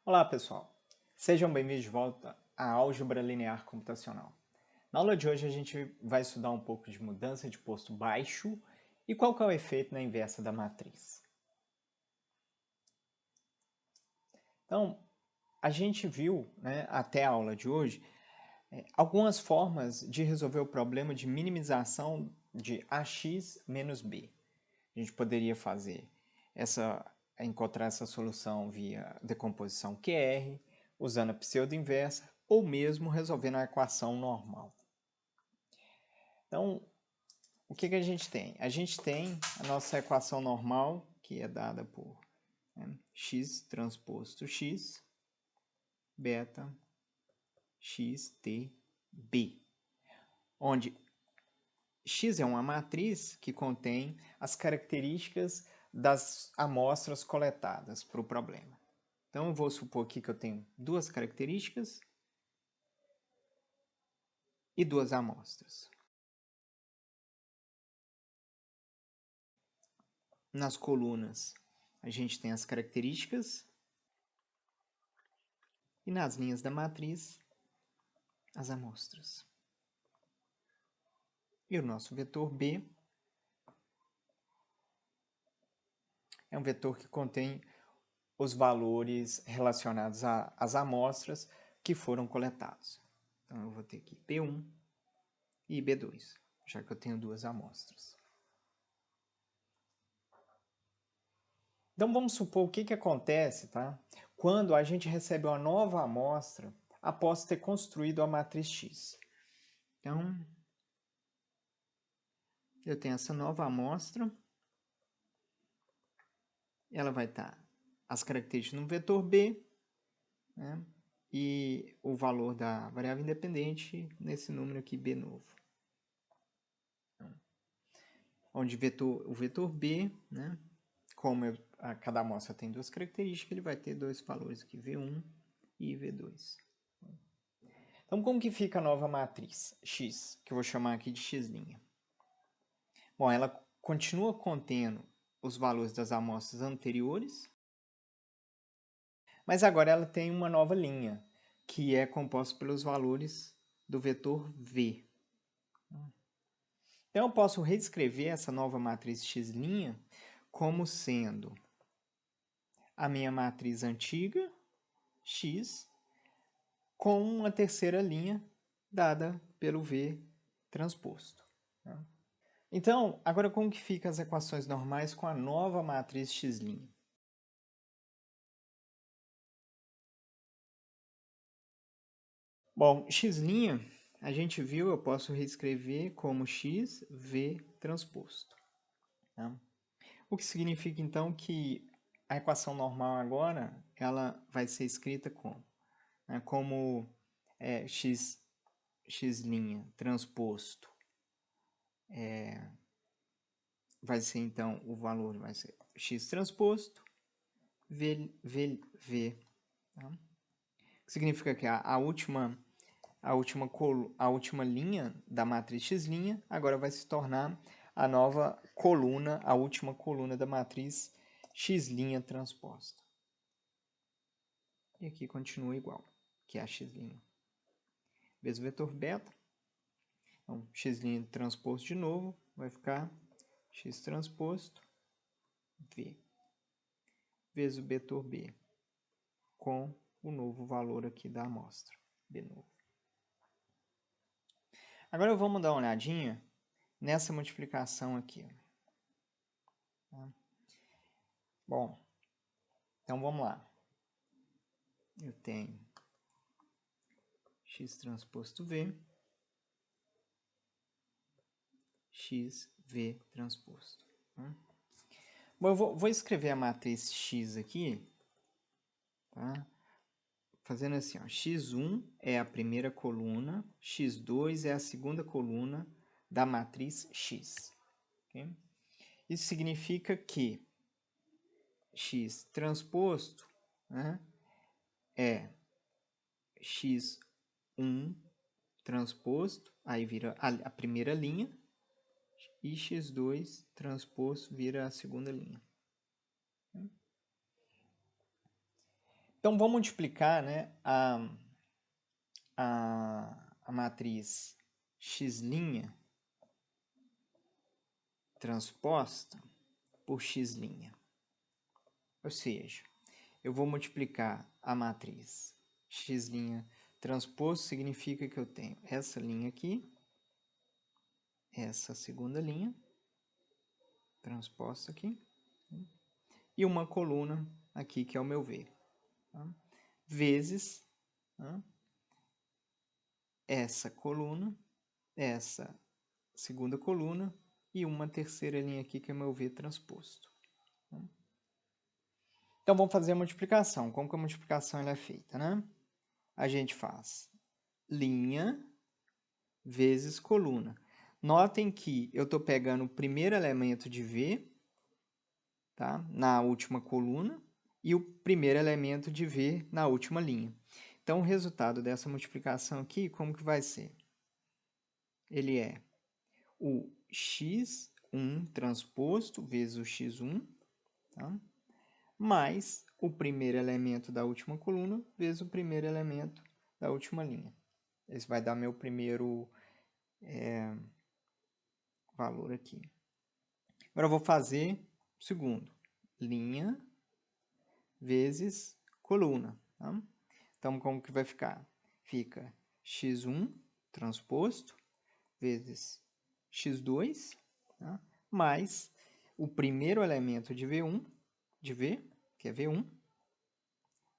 Olá, pessoal. Sejam bem-vindos de volta à Álgebra Linear Computacional. Na aula de hoje a gente vai estudar um pouco de mudança de posto baixo e qual que é o efeito na inversa da matriz. Então, a gente viu, até a aula de hoje, algumas formas de resolver o problema de minimização de ax menos b. A gente poderia encontrar essa solução via decomposição QR, usando a pseudo-inversa, ou mesmo resolvendo a equação normal. Então, o que a gente tem? A gente tem a nossa equação normal, que é dada por x transposto x, beta xt,b, onde x é uma matriz que contém as características das amostras coletadas para o problema. Então, eu vou supor aqui que eu tenho duas características e duas amostras. Nas colunas, a gente tem as características e nas linhas da matriz, as amostras. E o nosso vetor B é um vetor que contém os valores relacionados às amostras que foram coletados. Então, eu vou ter aqui B1 e B2, já que eu tenho duas amostras. Então, vamos supor o que acontece, tá? Quando a gente recebe uma nova amostra após ter construído a matriz X. Então, eu tenho essa nova amostra. Ela vai estar as características no vetor B, né? E o valor da variável independente nesse número aqui, B novo. Onde o vetor B, né? Como cada amostra tem duas características, ele vai ter dois valores aqui, V1 e V2. Então, como que fica a nova matriz X, que eu vou chamar aqui de X'? Bom, ela continua contendo os valores das amostras anteriores, mas agora ela tem uma nova linha, que é composta pelos valores do vetor V. Então, eu posso reescrever essa nova matriz X' como sendo a minha matriz antiga, X, com uma terceira linha dada pelo V transposto. Então, agora como que ficam as equações normais com a nova matriz X'? Bom, X' a gente viu, eu posso reescrever como X, V transposto. Tá? O que significa, então, que a equação normal agora ela vai ser escrita como X' transposto. Vai ser, então, o valor vai ser X transposto, V. Tá? O que significa que a última linha da matriz X' agora vai se tornar a nova coluna, a última coluna da matriz X' transposta. E aqui continua igual, que é a X'. Vezes o vetor beta. Então, X' transposto de novo, vai ficar X transposto V. Vezes o vetor B, com o novo valor aqui da amostra, B novo. Agora vamos dar uma olhadinha nessa multiplicação aqui. Tá? Bom, então vamos lá. Eu tenho X transposto V, XV transposto. Tá? Bom, eu vou escrever a matriz X aqui, tá? Fazendo assim, ó, X1 é a primeira coluna, X2 é a segunda coluna da matriz X. Okay? Isso significa que X transposto, né, é X1 transposto, aí vira a primeira linha, e X2 transposto vira a segunda linha. Então, vamos multiplicar, né, a matriz x' transposta por x'. Ou seja, eu vou multiplicar a matriz x' transposto, significa que eu tenho essa linha aqui, essa segunda linha, transposta aqui, e uma coluna aqui, que é o meu V, tá? Vezes, tá? Essa coluna, essa segunda coluna e uma terceira linha aqui, que é o meu V transposto. Tá? Então, vamos fazer a multiplicação. Como que a multiplicação ela é feita, né? A gente faz linha vezes coluna. Notem que eu estou pegando o primeiro elemento de V, tá? Na última coluna, e o primeiro elemento de V na última linha. Então, o resultado dessa multiplicação aqui, como que vai ser? Ele é o x1 transposto vezes o x1, tá? Mais o primeiro elemento da última coluna vezes o primeiro elemento da última linha. Esse vai dar meu primeiro valor aqui. Agora eu vou fazer o segundo. Linha vezes coluna. Tá? Então, como que vai ficar? Fica x1 transposto vezes x2, tá? Mais o primeiro elemento de V1, de V, que é V1,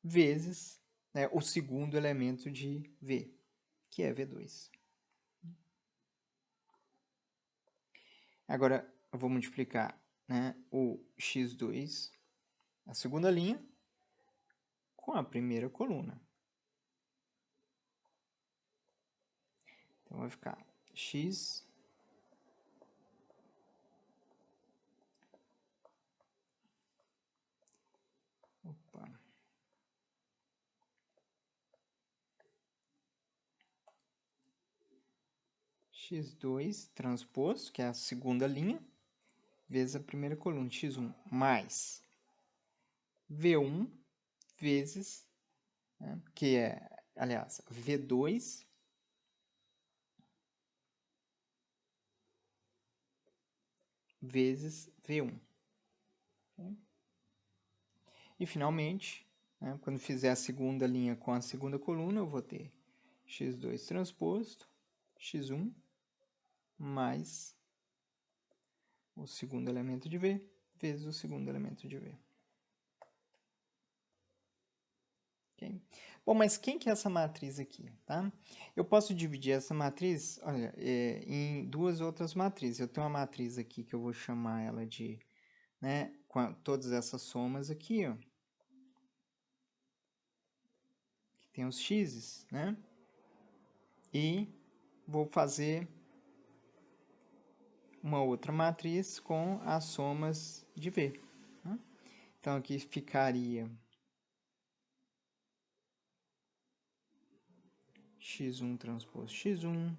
vezes, né, o segundo elemento de V, que é V2. Agora, eu vou multiplicar, né, o x2, a segunda linha, com a primeira coluna. Então, vai ficar x x2 transposto, que é a segunda linha, vezes a primeira coluna, x1, mais V1 vezes, né, que é, aliás, V2 vezes V1. E, finalmente, né, quando fizer a segunda linha com a segunda coluna, eu vou ter x2 transposto, x1, mais o segundo elemento de V, vezes o segundo elemento de V. Okay? Bom, mas quem que é essa matriz aqui? Tá? Eu posso dividir essa matriz, olha, em duas outras matrizes. Eu tenho uma matriz aqui que eu vou chamar ela de, né, com todas essas somas aqui, ó. Que tem os x's, né? E vou fazer uma outra matriz com as somas de V. Tá? Então, aqui ficaria x1 transposto x1,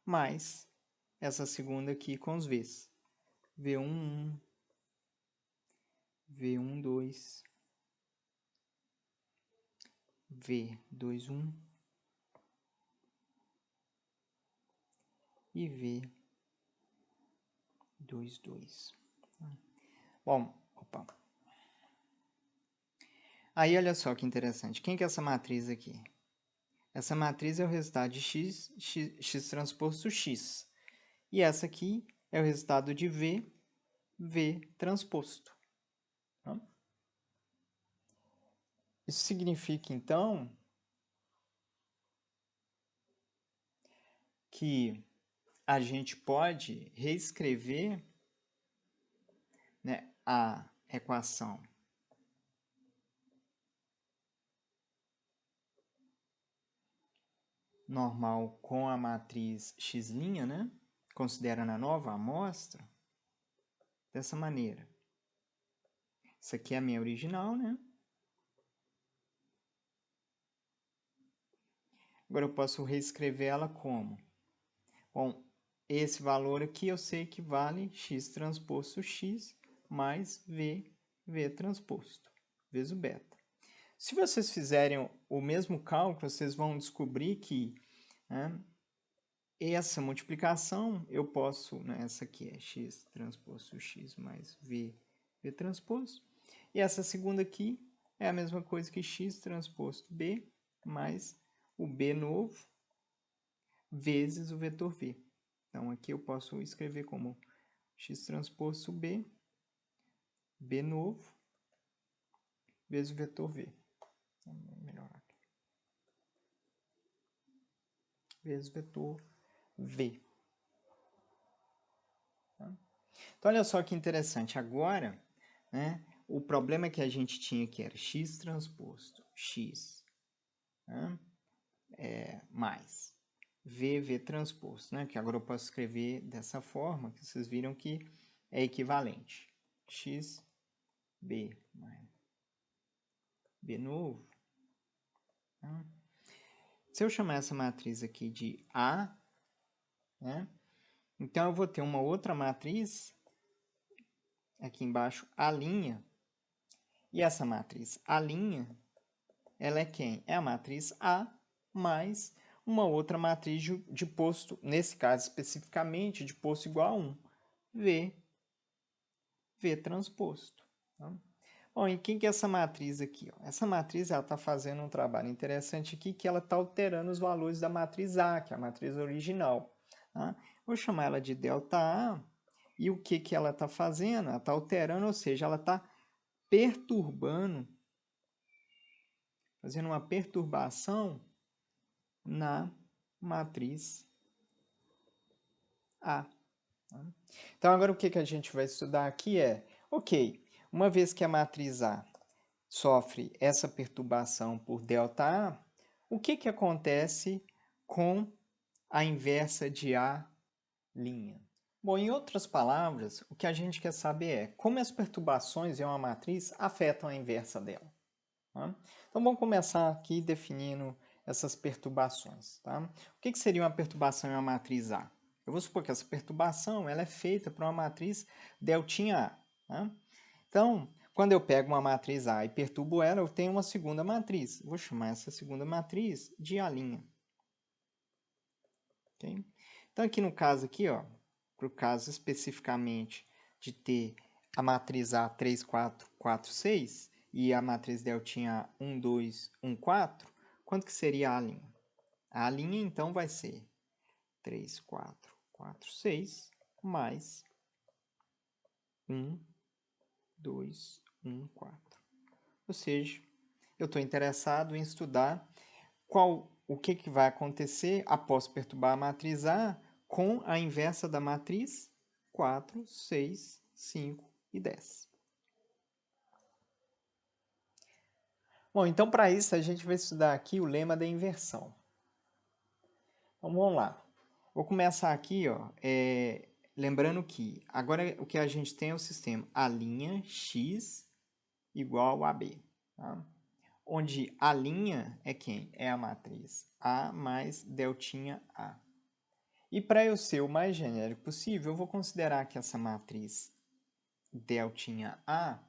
mais essa segunda aqui com os V's. V1, V12, V21 e V22. Bom, opa. Aí, olha só que interessante. Quem que é essa matriz aqui? Essa matriz é o resultado de x transposto x. E essa aqui é o resultado de V transposto. Tá? Isso significa, então, que a gente pode reescrever, né, a equação normal com a matriz x', né, considerando a nova amostra, dessa maneira. Essa aqui é a minha original, né? Agora eu posso reescrever ela como? Bom, esse valor aqui eu sei que vale x transposto x mais v transposto, vezes o beta. Se vocês fizerem o mesmo cálculo, vocês vão descobrir que, né, essa multiplicação eu posso, né, essa aqui é x transposto x mais v transposto, e essa segunda aqui é a mesma coisa que x transposto b mais o b novo vezes o vetor v. Então, aqui eu posso escrever como x transposto b, b novo, vezes o vetor v. Vamos melhorar aqui. Vezes o vetor v. Tá? Então, olha só que interessante. Agora, né, o problema que a gente tinha aqui era x transposto x, né, mais v transposto, né, que agora eu posso escrever dessa forma, que vocês viram que é equivalente. X, b mais b novo. Tá? Se eu chamar essa matriz aqui de A, né, então eu vou ter uma outra matriz aqui embaixo, A', e essa matriz A', ela é quem? É a matriz A mais uma outra matriz de posto, nesse caso especificamente, de posto igual a 1, V transposto. Tá? Bom, e quem que é essa matriz aqui? Ó? Essa matriz está fazendo um trabalho interessante aqui, que ela está alterando os valores da matriz A, que é a matriz original. Tá? Vou chamar ela de ΔA, e o que ela está fazendo? Ela está alterando, ou seja, ela está perturbando, fazendo uma perturbação na matriz A. Tá? Então, agora o que a gente vai estudar aqui é, ok, uma vez que a matriz A sofre essa perturbação por ΔA, o que acontece com a inversa de A'? Bom, em outras palavras, o que a gente quer saber é como as perturbações em uma matriz afetam a inversa dela. Tá? Então, vamos começar aqui definindo essas perturbações. Tá? O que seria uma perturbação em uma matriz A? Eu vou supor que essa perturbação ela é feita por uma matriz deltinha A. Tá? Então, quando eu pego uma matriz A e perturbo ela, eu tenho uma segunda matriz. Vou chamar essa segunda matriz de A'. Okay? Então, aqui no caso aqui, para o caso especificamente de ter a matriz A 3, 4, 4, 6 e a matriz deltinha 1, 2, 1, 4, quanto que seria a linha? A linha, então, vai ser 3, 4, 4, 6 mais 1, 2, 1, 4. Ou seja, eu estou interessado em estudar o que vai acontecer após perturbar a matriz A com a inversa da matriz 4, 6, 5 e 10. Bom, então para isso a gente vai estudar aqui o lema da inversão. Então vamos lá. Vou começar aqui, lembrando que agora o que a gente tem é o sistema A' x igual a B. Tá? Onde a linha é quem? É a matriz A mais deltinha A. E para eu ser o mais genérico possível, eu vou considerar que essa matriz deltinha A,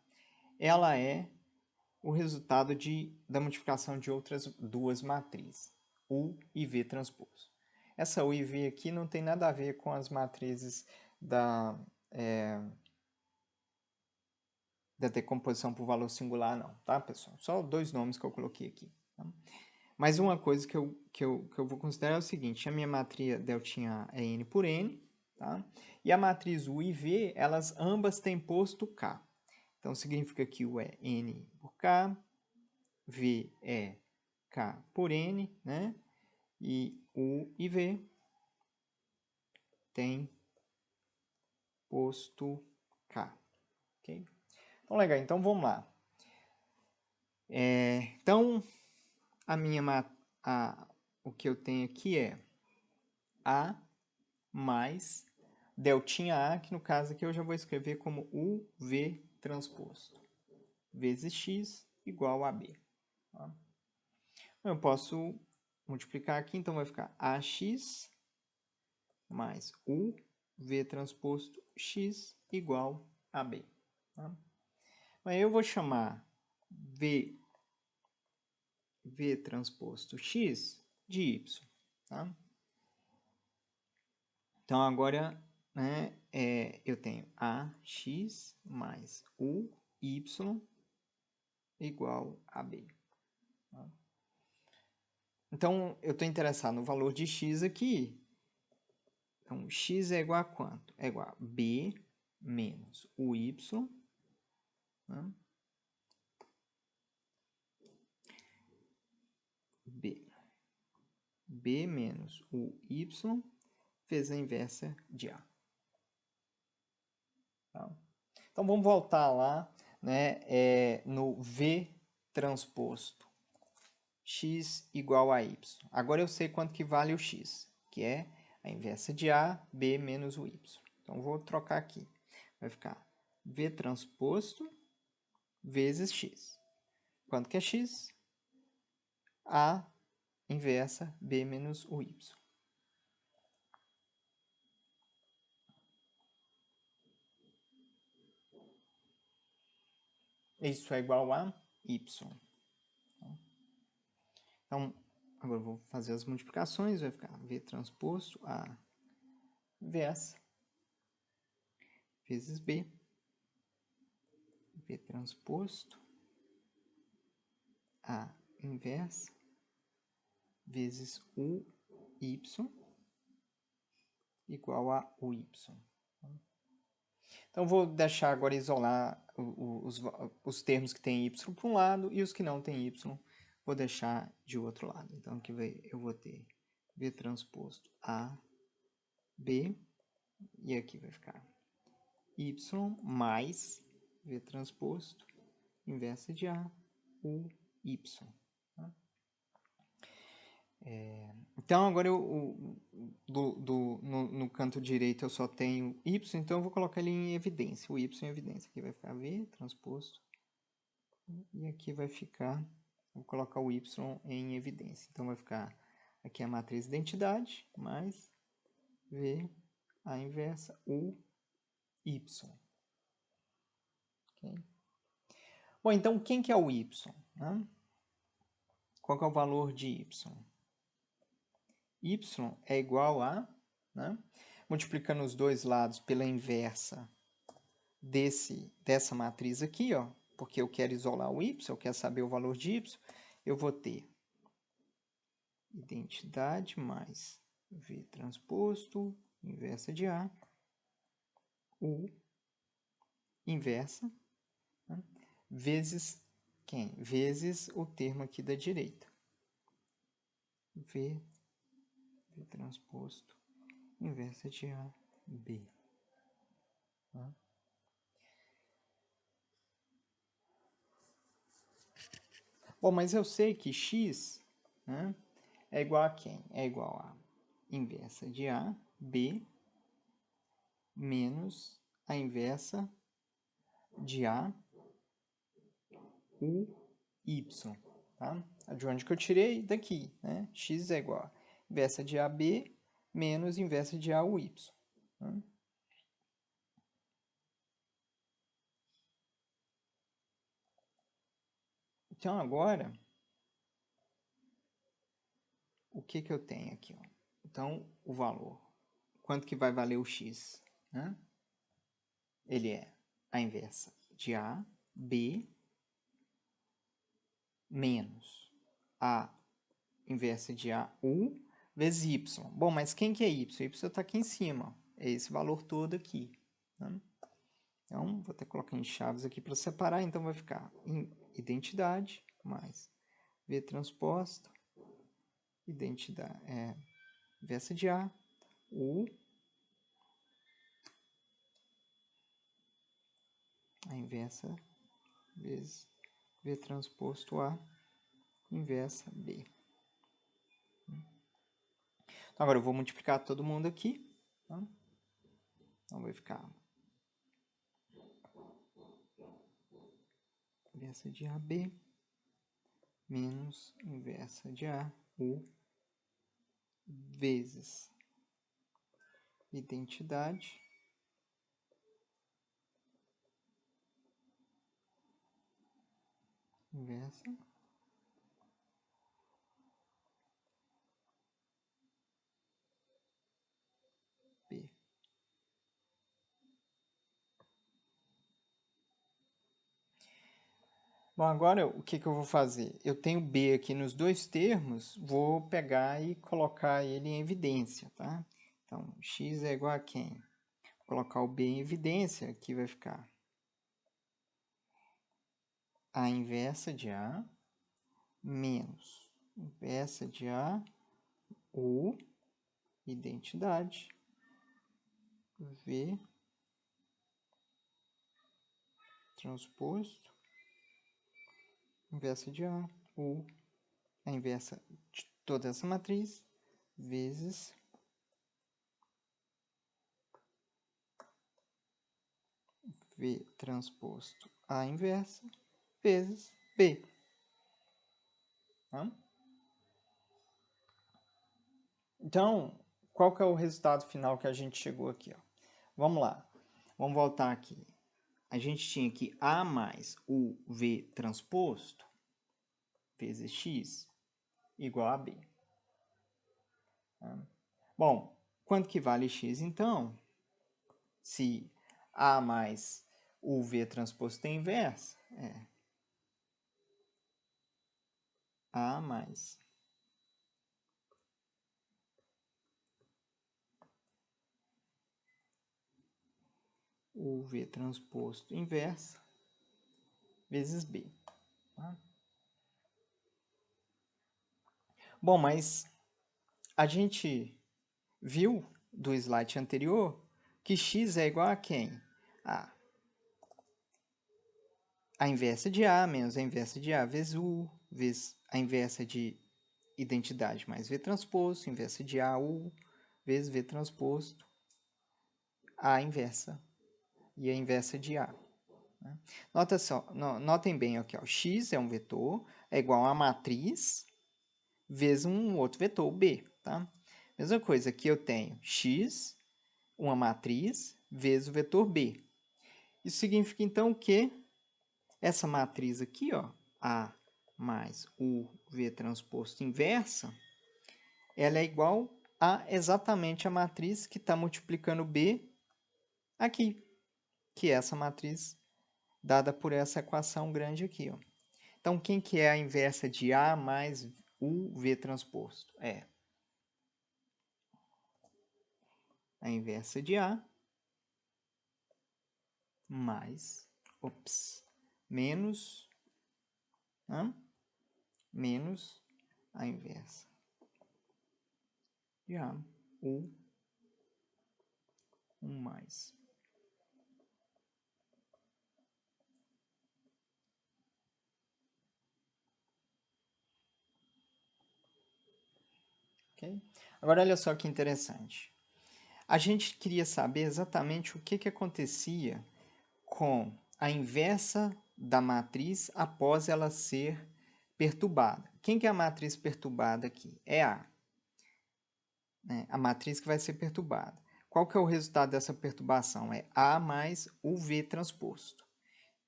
ela é o resultado da multiplicação de outras duas matrizes, U e V transposto. Essa U e V aqui não tem nada a ver com as matrizes da decomposição por valor singular, não, tá, pessoal? Só dois nomes que eu coloquei aqui. Tá? Mas uma coisa que eu vou considerar é o seguinte, a minha matriz deltinha é N por N, tá? E a matriz U e V, elas ambas têm posto K. Então, significa que U é N por K, V é K por N, né? E U e V tem posto K, ok? Então, legal, então vamos lá. Então, o que eu tenho aqui é A mais deltinha A, que no caso aqui eu já vou escrever como UV transposto. vezes x igual a b. Tá? Eu posso multiplicar aqui, então vai ficar ax mais u v transposto x igual a b. Tá? Aí eu vou chamar v transposto x de y. Tá? Então, agora, né, eu tenho ax mais uy igual a b. Tá? Então, eu estou interessado no valor de x aqui. Então, x é igual a quanto? É igual a b menos uy, né? b menos uy vezes a inversa de a. Tá? Então, vamos voltar lá, né, no v transposto x igual a y. Agora eu sei quanto que vale o x, que é a inversa de a, b menos o y. Então, vou trocar aqui. Vai ficar v transposto vezes x. Quanto que é x? A inversa b menos o y. Isso é igual a y. Então, agora eu vou fazer as multiplicações. Vai ficar v transposto a inversa vezes b. V transposto a inversa vezes u y igual a uy. Então, vou deixar agora isolar os termos que têm y para um lado e os que não têm y, vou deixar de outro lado. Então, aqui eu vou ter v transposto a b, e aqui vai ficar y mais v transposto inversa de a, u, y. Tá? Então, agora no canto direito eu só tenho y, então eu vou colocar ele em evidência. O y em evidência. Aqui vai ficar v transposto. E aqui vai ficar, vou colocar o y em evidência. Então, vai ficar aqui a matriz identidade, mais v, a inversa, u, y. Okay? Bom, então, quem que é o y? Né? Qual que é o valor de y? Y é igual a, né, multiplicando os dois lados pela inversa dessa matriz aqui, ó, porque eu quero isolar o y, eu quero saber o valor de y, eu vou ter identidade mais v transposto, inversa de a, u, inversa, né, vezes quem? Vezes o termo aqui da direita. V transposto, inversa de a, b. Tá? Bom, mas eu sei que x, né, é igual a quem? É igual a inversa de a, b, menos a inversa de a, u, y. Tá? De onde que eu tirei? Daqui. Né? X é igual a inversa de AB menos inversa de A, u, y. Tá? Então, agora, o que que eu tenho aqui? Ó? Então, o valor. Quanto que vai valer o x? Né? Ele é a inversa de A, B, menos a inversa de A, U, vezes Y. Bom, mas quem que é Y? Y está aqui em cima. É esse valor todo aqui. Né? Então, vou até colocar em chaves aqui para separar. Então, vai ficar identidade mais V transposta, identidade, inversa de A, U, a inversa vezes V transposto A, inversa B. Então, agora eu vou multiplicar todo mundo aqui. Tá? Então, vai ficar inversa de AB menos inversa de AU vezes identidade inversa B. Bom, agora o que eu vou fazer? Eu tenho B aqui nos dois termos, vou pegar e colocar ele em evidência, tá? Então, x é igual a quem? Vou colocar o B em evidência, aqui vai ficar a inversa de A menos inversa de A, U, identidade, V, transposto, inversa de A, U, a inversa de toda essa matriz, vezes V transposto A inversa, vezes B. Tá? Então, qual que é o resultado final que a gente chegou aqui? Ó? Vamos lá. Vamos voltar aqui. A gente tinha aqui A mais o V transposto vezes X igual a B. Tá? Bom, quanto que vale X, então? Se A mais o V transposto é inversa, A mais o V transposto inversa vezes B. Tá? Bom, mas a gente viu do slide anterior que x é igual a quem? A inversa de A menos a inversa de A vezes U, vezes a inversa de identidade mais V transposto, inversa de A, U, vezes V transposto, A inversa e a inversa de A. Notem bem aqui, ó, x é um vetor, é igual a matriz vezes um outro vetor, B. Tá? Mesma coisa, aqui eu tenho x, uma matriz, vezes o vetor B. Isso significa, então, que essa matriz aqui, ó, A mais o V transposto inversa, ela é igual a exatamente a matriz que está multiplicando B aqui, que é essa matriz dada por essa equação grande aqui. Ó. Então, quem que é a inversa de A mais o V transposto? É a inversa de A mais, menos, menos a inversa de A, U, 1 mais. Okay? Agora, olha só que interessante. A gente queria saber exatamente o que acontecia com a inversa da matriz após ela ser perturbada. Quem que é a matriz perturbada aqui? É A. Né? A matriz que vai ser perturbada. Qual que é o resultado dessa perturbação? É A mais o V transposto.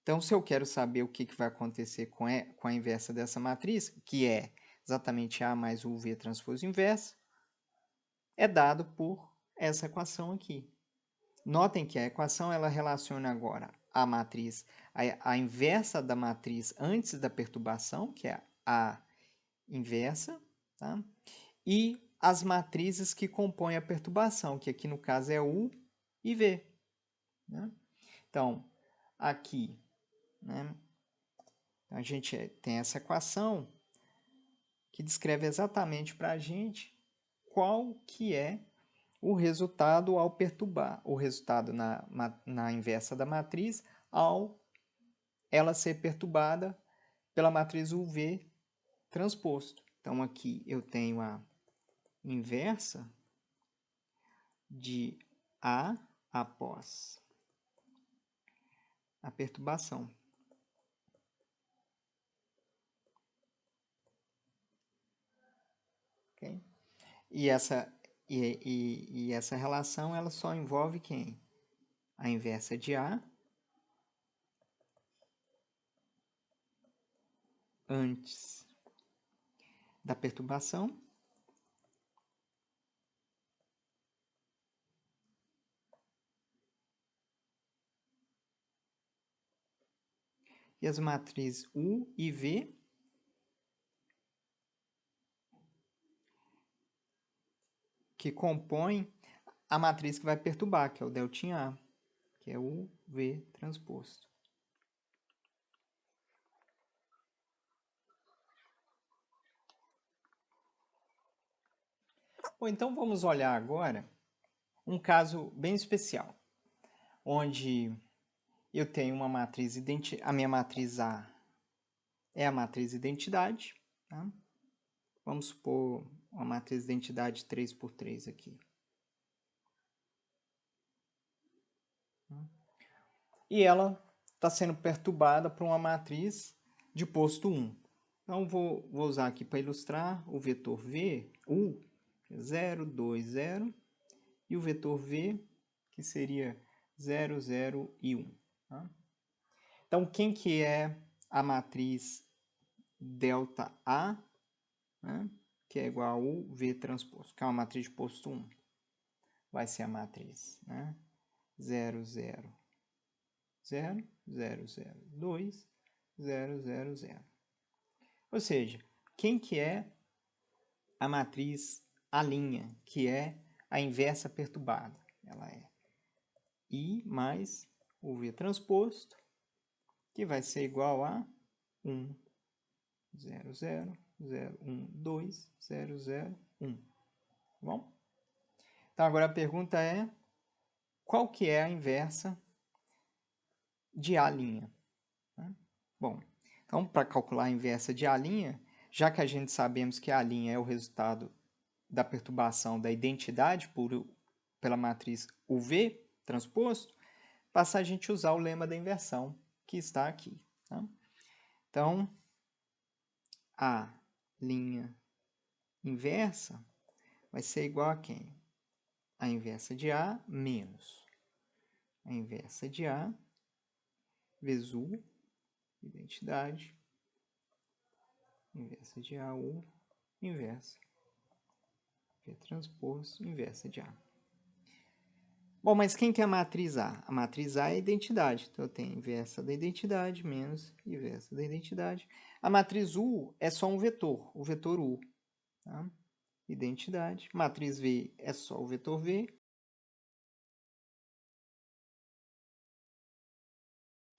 Então, se eu quero saber o que vai acontecer com a inversa dessa matriz, que é exatamente A mais o V transposto inverso, é dado por essa equação aqui. Notem que a equação ela relaciona agora a matriz, a inversa da matriz antes da perturbação, que é a inversa, tá? E as matrizes que compõem a perturbação, que aqui no caso é U e V. Né? Então, aqui, né? A gente tem essa equação que descreve exatamente para a gente qual que é o resultado ao perturbar, o resultado na inversa da matriz ao ela ser perturbada pela matriz UV transposto. Então, aqui eu tenho a inversa de A após a perturbação. E essa relação ela só envolve quem? A inversa de A antes da perturbação e as matrizes U e V que compõem a matriz que vai perturbar, que é o deltinha A, que é o V transposto. Bom, então vamos olhar agora um caso bem especial, onde eu tenho uma matriz, a minha matriz A é a matriz identidade, tá? Vamos supor uma matriz identidade 3×3 aqui. E ela está sendo perturbada por uma matriz de posto 1. Então, vou usar aqui para ilustrar o vetor V, U, 0, 2, 0, e o vetor V, que seria 0, 0 e 1. Tá? Então, quem que é a matriz delta A, né, que é igual a U, V transposto, que é uma matriz de posto 1? Vai ser a matriz, né, 0, 0, 0, 0, 0, 2, 0, 0, 0. Ou seja, quem que é a matriz A', que é a inversa perturbada? Ela é I mais o V transposto, que vai ser igual a 1, 0, 0, 0, 1, 2, 0, 0, 1. Tá bom? Então, agora a pergunta é, qual que é a inversa de A'? Né? Bom, então, para calcular a inversa de A', já que a gente sabemos que A' é o resultado da perturbação da identidade pela matriz UV transposto, basta a gente usar o lema da inversão que está aqui. Tá? Então, A' inversa vai ser igual a quem? A inversa de A menos a inversa de A vezes U, identidade, inversa de AU, inversa, V transposto, inversa de A. Bom, mas quem que é a matriz A? A matriz A é a identidade. Então, eu tenho inversa da identidade menos inversa da identidade. A matriz U é só um vetor, o vetor U. Tá? Identidade. Matriz V é só o vetor V.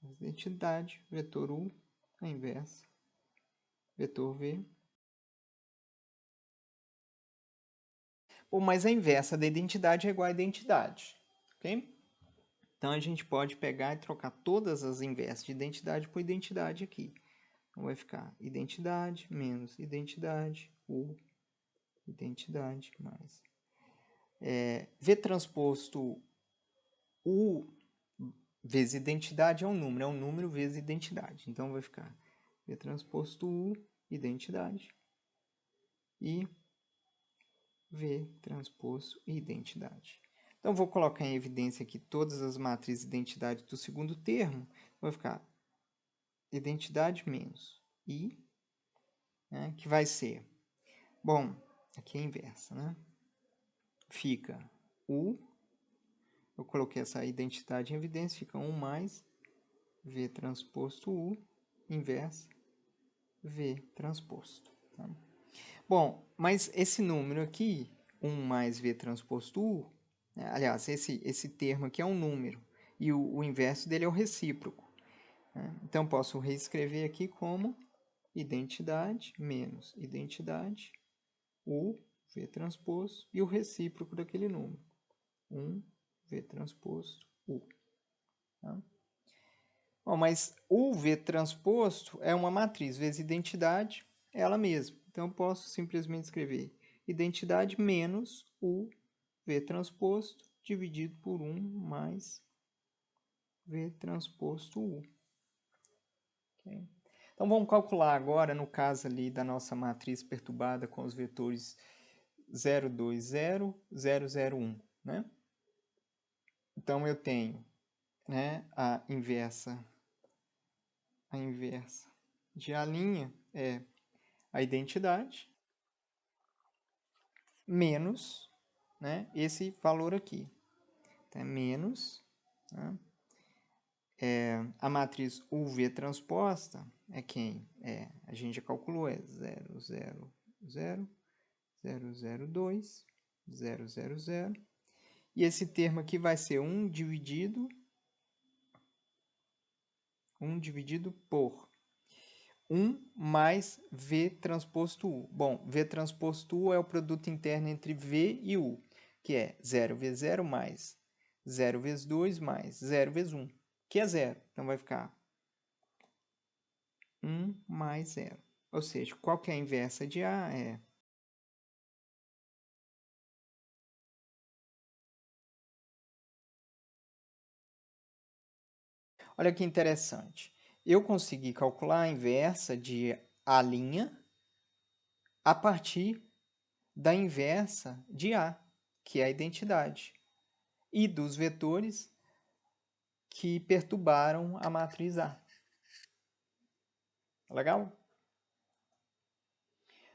Identidade, vetor U, a inversa, vetor V. Bom, mas a inversa da identidade é igual à identidade. Ok? Então, a gente pode pegar e trocar todas as inversas de identidade por identidade aqui. Então, vai ficar identidade menos identidade, U, identidade mais. V transposto U vezes identidade é um número vezes identidade. Então, vai ficar V transposto U, identidade, e V transposto identidade. Então, vou colocar em evidência aqui todas as matrizes de identidade do segundo termo. Vai ficar identidade menos I, né, que vai ser, bom, aqui é a inversa, né? Fica U, eu coloquei essa identidade em evidência, fica 1 mais V transposto U, inversa, V transposto. Tá? Bom, mas esse número aqui, 1 mais V transposto U, né, aliás, esse termo aqui é um número, e o inverso dele é o recíproco. Né? Então, posso reescrever aqui como identidade menos identidade, U, V transposto, e o recíproco daquele número, 1, V transposto, U. Tá? Bom, mas o V transposto é uma matriz, vezes identidade, ela mesma. Então, eu posso simplesmente escrever identidade menos o V transposto dividido por 1 mais V transposto U. Okay? Então, vamos calcular agora, no caso ali da nossa matriz perturbada com os vetores 020,001, né? Então, eu tenho, né, a inversa de A' é a identidade menos, né, esse valor aqui. Então, é menos, né? A matriz UV transposta é quem? A gente já calculou, é 0,0,002, 0,00. E esse termo aqui vai ser 1 dividido por 1 mais V transposto U. Bom, V transposto U é o produto interno entre V e U, que é 0 vezes 0 mais 0 vezes 2 mais 0 vezes 1, que é 0. Então, vai ficar 1 mais 0. Ou seja, qual que é a inversa de A? Olha que interessante. Eu consegui calcular a inversa de A' a partir da inversa de A, que é a identidade, e dos vetores que perturbaram a matriz A. Legal?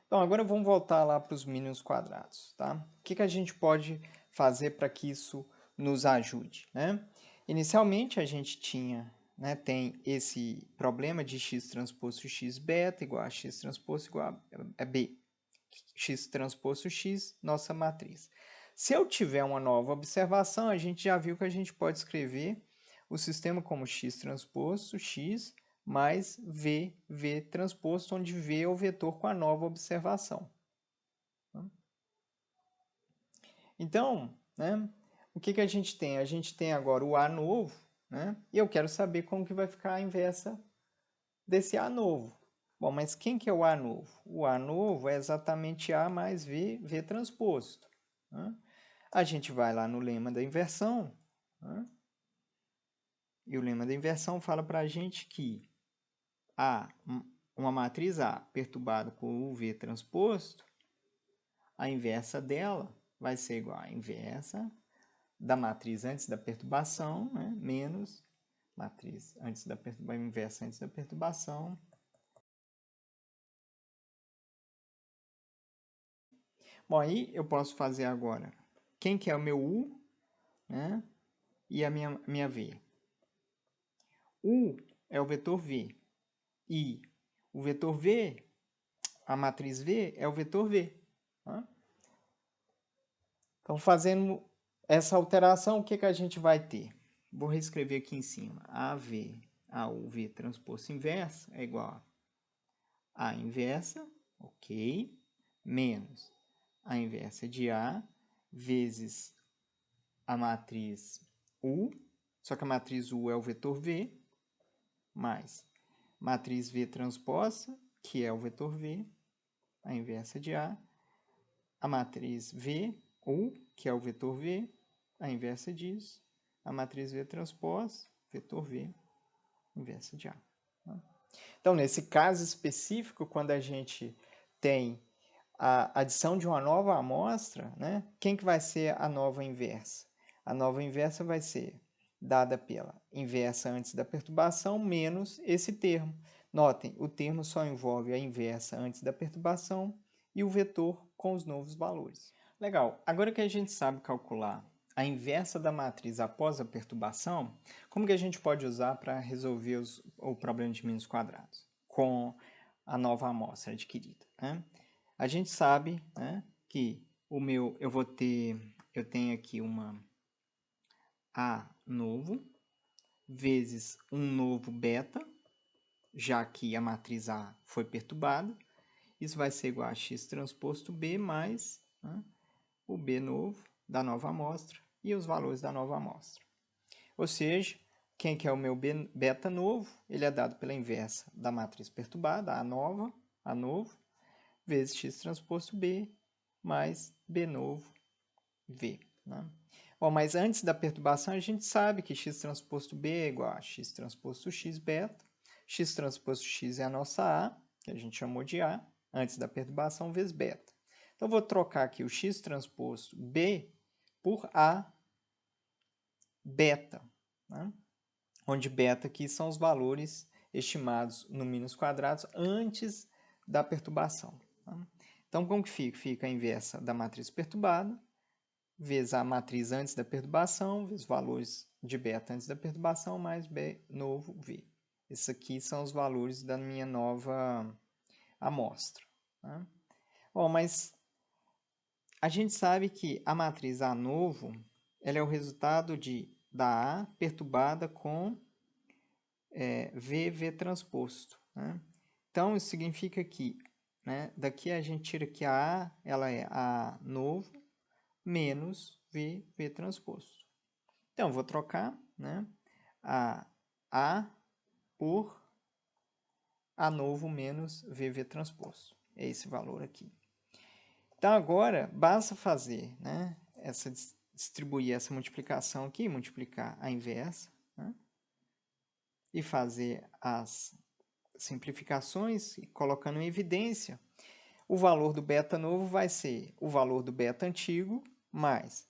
Então, agora vamos voltar lá para os mínimos quadrados, tá? O que a gente pode fazer para que isso nos ajude, né? Inicialmente, a gente tem esse problema de x transposto x beta igual a x transposto igual a b. X transposto x, nossa matriz. Se eu tiver uma nova observação, a gente já viu que a gente pode escrever o sistema como x transposto x mais v transposto, onde v é o vetor com a nova observação. Então, né, o que a gente tem? A gente tem agora o A novo, né, e eu quero saber como que vai ficar a inversa desse A novo. Bom, mas quem que é o A novo? O A novo é exatamente A mais V transposto, né? A gente vai lá no lema da inversão, né? E o lema da inversão fala para a gente que uma matriz A perturbada por UV transposto, a inversa dela vai ser igual à inversa da matriz antes da perturbação, né? Menos matriz antes da perturbação, inversa antes da perturbação. Bom, aí eu posso fazer agora quem que é o meu U, né? E a minha V. U é o vetor V. E o vetor V, a matriz V, é o vetor V. Tá? Então, fazendo essa alteração, o que a gente vai ter? Vou reescrever aqui em cima. AUV transposto inversa é igual a inversa, ok, menos a inversa de A vezes a matriz U, só que a matriz U é o vetor V, mais matriz V transposta, que é o vetor V, a inversa de A matriz V, U, que é o vetor V, a inversa disso, a matriz V transposta, vetor V, inversa de A. Então, nesse caso específico, quando a gente tem a adição de uma nova amostra, né, quem que vai ser a nova inversa? A nova inversa vai ser dada pela inversa antes da perturbação menos esse termo. Notem, o termo só envolve a inversa antes da perturbação e o vetor com os novos valores. Legal, agora que a gente sabe calcular a inversa da matriz após a perturbação, como que a gente pode usar para resolver o problema de mínimos quadrados com a nova amostra adquirida, né? A gente sabe, né, que eu tenho aqui uma A novo vezes um novo beta, já que a matriz A foi perturbada. Isso vai ser igual a x transposto B mais, né, o B novo da nova amostra e os valores da nova amostra. Ou seja, quem que é o meu beta novo? Ele é dado pela inversa da matriz perturbada, A novo, vezes x transposto B, mais B novo, V. Né? Bom, mas antes da perturbação, a gente sabe que x transposto B é igual a x transposto x beta. X transposto x é a nossa A, que a gente chamou de A, antes da perturbação, vezes beta. Então, eu vou trocar aqui o x transposto B por A beta, né? Onde beta aqui são os valores estimados no mínus quadrados antes da perturbação. Tá? Então, como que fica? Fica a inversa da matriz perturbada, vezes a matriz antes da perturbação, vezes os valores de beta antes da perturbação, mais B novo V. Esses aqui são os valores da minha nova amostra. Tá? Bom, mas a gente sabe que a matriz A novo ela é o resultado da A perturbada com V transposto. Né? Então, isso significa que, né, daqui a gente tira que a A ela é A novo menos V transposto. Então, eu vou trocar, né, a por A novo menos V transposto. É esse valor aqui. Então, agora, basta fazer, né, distribuir essa multiplicação aqui, multiplicar a inversa, né, e fazer as simplificações, colocando em evidência, o valor do beta novo vai ser o valor do beta antigo, mais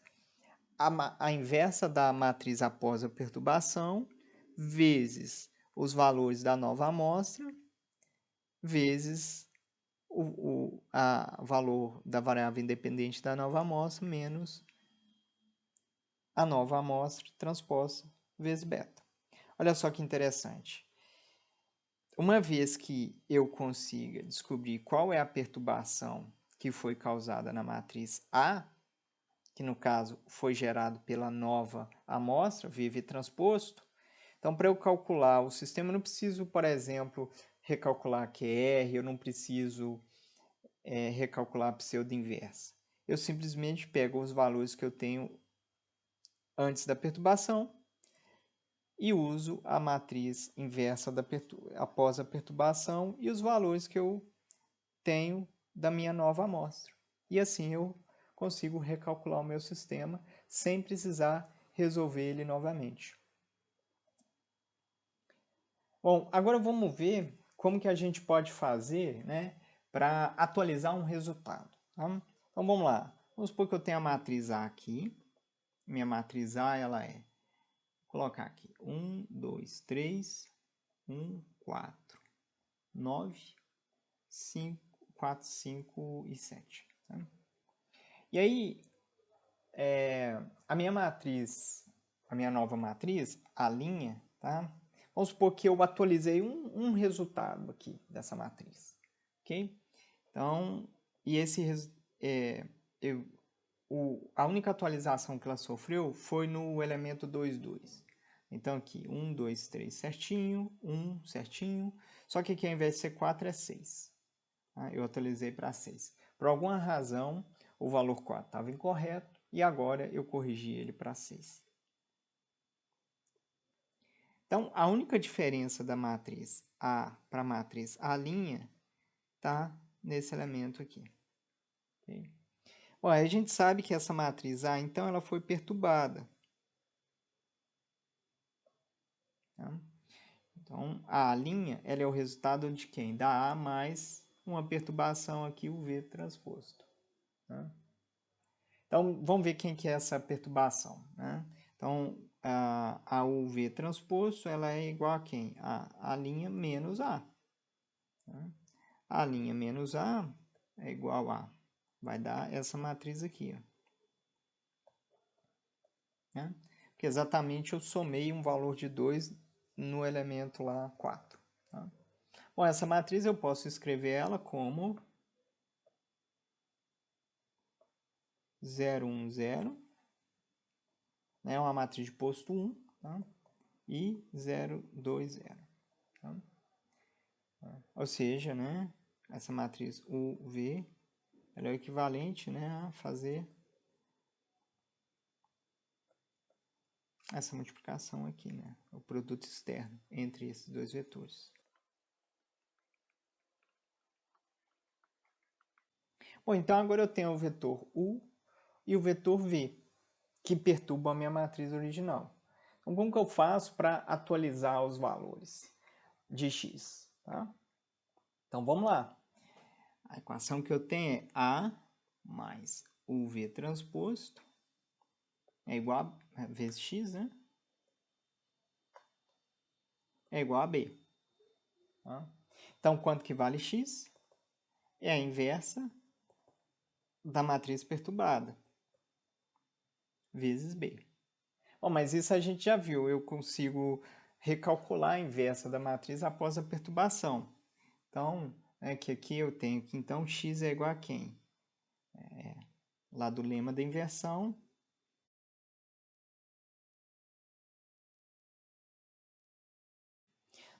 a inversa da matriz após a perturbação, vezes os valores da nova amostra, vezes o valor da variável independente da nova amostra, menos a nova amostra transposta vezes beta. Olha só que interessante. Uma vez que eu consiga descobrir qual é a perturbação que foi causada na matriz A, que no caso foi gerado pela nova amostra, VV transposto, então para eu calcular o sistema eu não preciso, por exemplo, recalcular QR, eu não preciso recalcular a pseudo-inversa. Eu simplesmente pego os valores que eu tenho antes da perturbação e uso a matriz inversa após a perturbação e os valores que eu tenho da minha nova amostra. E assim eu consigo recalcular o meu sistema sem precisar resolver ele novamente. Bom, agora vamos ver como que a gente pode fazer, né, para atualizar um resultado. Tá? Então vamos lá. Vamos supor que eu tenho a matriz A aqui. Minha matriz A ela é, vou colocar aqui, 1, 2, 3, 1, 4, 9, 5, 4, 5 e 7. Tá? E aí, a minha matriz, a minha nova matriz, a linha, tá? Vamos supor que eu atualizei um resultado aqui dessa matriz, ok? Então, e a única atualização que ela sofreu foi no elemento 2, 2. Então, aqui, 1, 2, 3 certinho, 1 certinho, só que aqui ao invés de ser 4 é 6. Tá? Eu atualizei para 6. Por alguma razão, o valor 4 estava incorreto e agora eu corrigi ele para 6. Então, a única diferença da matriz A para a matriz A' está nesse elemento aqui. Okay? Bom, a gente sabe que essa matriz A, então, ela foi perturbada. Tá? Então, a A' ela é o resultado de quem? Da A mais uma perturbação aqui, o V transposto. Tá? Então, vamos ver quem que é essa perturbação. Né? Então, a UV transposto ela é igual a quem? A' menos A. Tá? A' menos A é igual a... Vai dar essa matriz aqui. Ó. Né? Porque exatamente eu somei um valor de 2 no elemento lá 4. Tá? Bom, essa matriz eu posso escrever ela como 0, 1, 0. É uma matriz de posto 1. Tá? E 0, 2, 0. Tá? Ou seja, né, essa matriz UV ela é o equivalente, né, a fazer essa multiplicação aqui, né, o produto externo entre esses dois vetores. Bom, então agora eu tenho o vetor U e o vetor V, que perturbam a minha matriz original. Então, como que eu faço para atualizar os valores de x? Tá? Então, vamos lá. A equação que eu tenho é A mais o V transposto é igual a vezes X, né? É igual a B. Tá? Então, quanto que vale X? É a inversa da matriz perturbada, vezes B. Bom, mas isso a gente já viu, eu consigo recalcular a inversa da matriz após a perturbação. Então, que aqui eu tenho que então x é igual a quem? Lá do lema da inversão.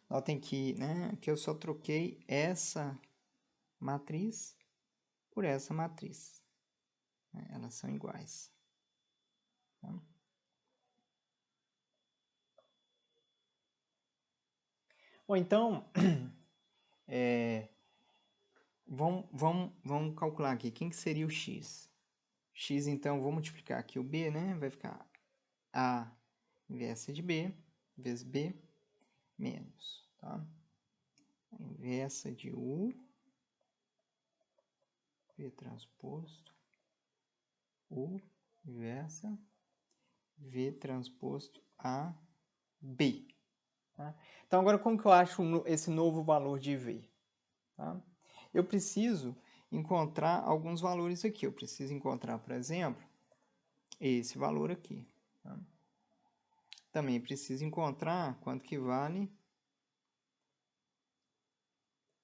Notem que, que eu só troquei essa matriz por essa matriz. Elas são iguais. Tá? Ou então, vamos calcular aqui. Quem que seria o x? X, então, vou multiplicar aqui o b, né? Vai ficar a inversa de b vezes b menos, tá? A inversa de u, b transposto, u, inversa, v transposto a b. Tá? Então, agora como que eu acho esse novo valor de v? Tá? Eu preciso encontrar alguns valores aqui. Eu preciso encontrar, por exemplo, esse valor aqui. Tá? Também preciso encontrar quanto que vale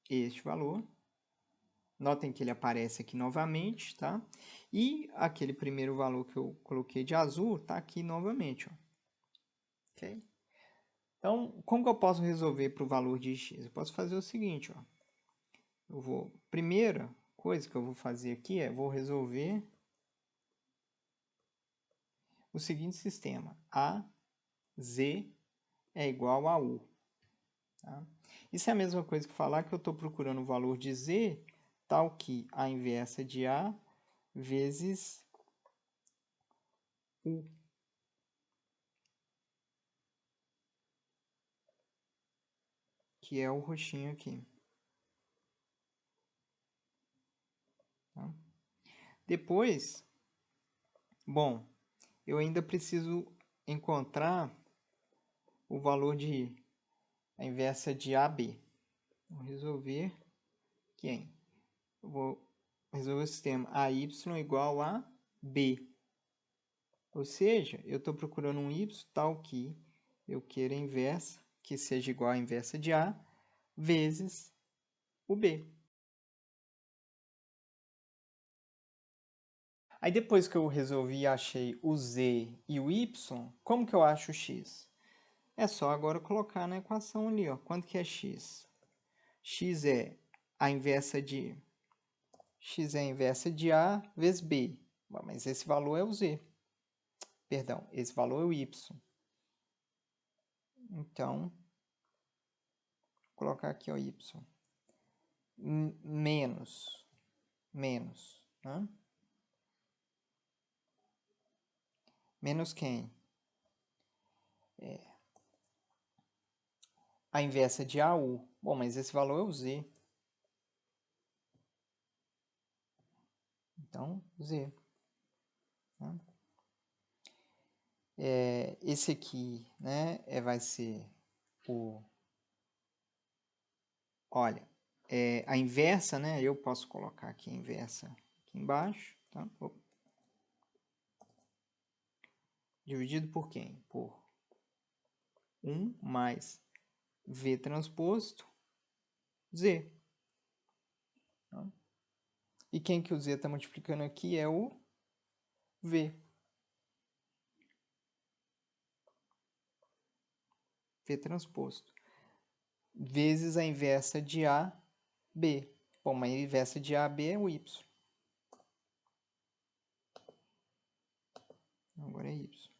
este valor. Notem que ele aparece aqui novamente, tá? E aquele primeiro valor que eu coloquei de azul está aqui novamente, ó. Ok? Então, como que eu posso resolver para o valor de x? Eu posso fazer o seguinte, ó. Primeira coisa que eu vou fazer aqui vou resolver o seguinte sistema. A, Z é igual a U. Tá? Isso é a mesma coisa que falar que eu estou procurando o valor de Z tal que a inversa de A vezes U. Que é o roxinho aqui. Tá? Depois, bom, eu ainda preciso encontrar o valor de a inversa de AB. Vou resolver quem? Eu vou resolver o sistema AY igual a B. Ou seja, eu estou procurando um y tal que eu queira a inversa, que seja igual à inversa de A, vezes o B. Aí depois que eu resolvi e achei o z e o y, como que eu acho o x? É só agora colocar na equação ali, ó. Quanto que é x? X é a inversa de A vezes B. Mas esse valor é o z. Perdão, esse valor é o y. Então, vou colocar aqui o y. Menos. Né? Menos quem? A inversa de AU. Bom, mas esse valor é o z. Então, z. Tá? Esse aqui, né, vai ser o... Olha, a inversa, né, eu posso colocar aqui a inversa aqui embaixo, tá? Dividido por quem? Por 1 mais V transposto Z. Tá? E quem que o Z está multiplicando aqui é o V. V transposto. Vezes a inversa de AB. Bom, mas a inversa de AB é o Y. Agora é Y.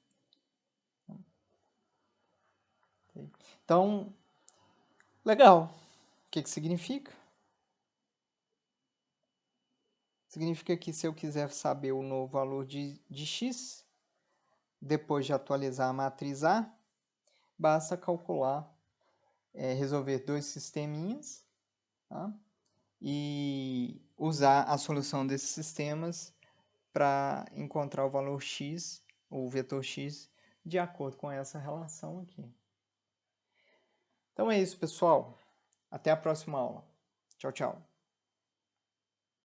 Então, legal. O que significa? Significa que se eu quiser saber o novo valor de x, depois de atualizar a matriz A, basta calcular, resolver dois sisteminhas, tá? E usar a solução desses sistemas para encontrar o valor x, o vetor x, de acordo com essa relação aqui. Então é isso, pessoal. Até a próxima aula. Tchau, tchau.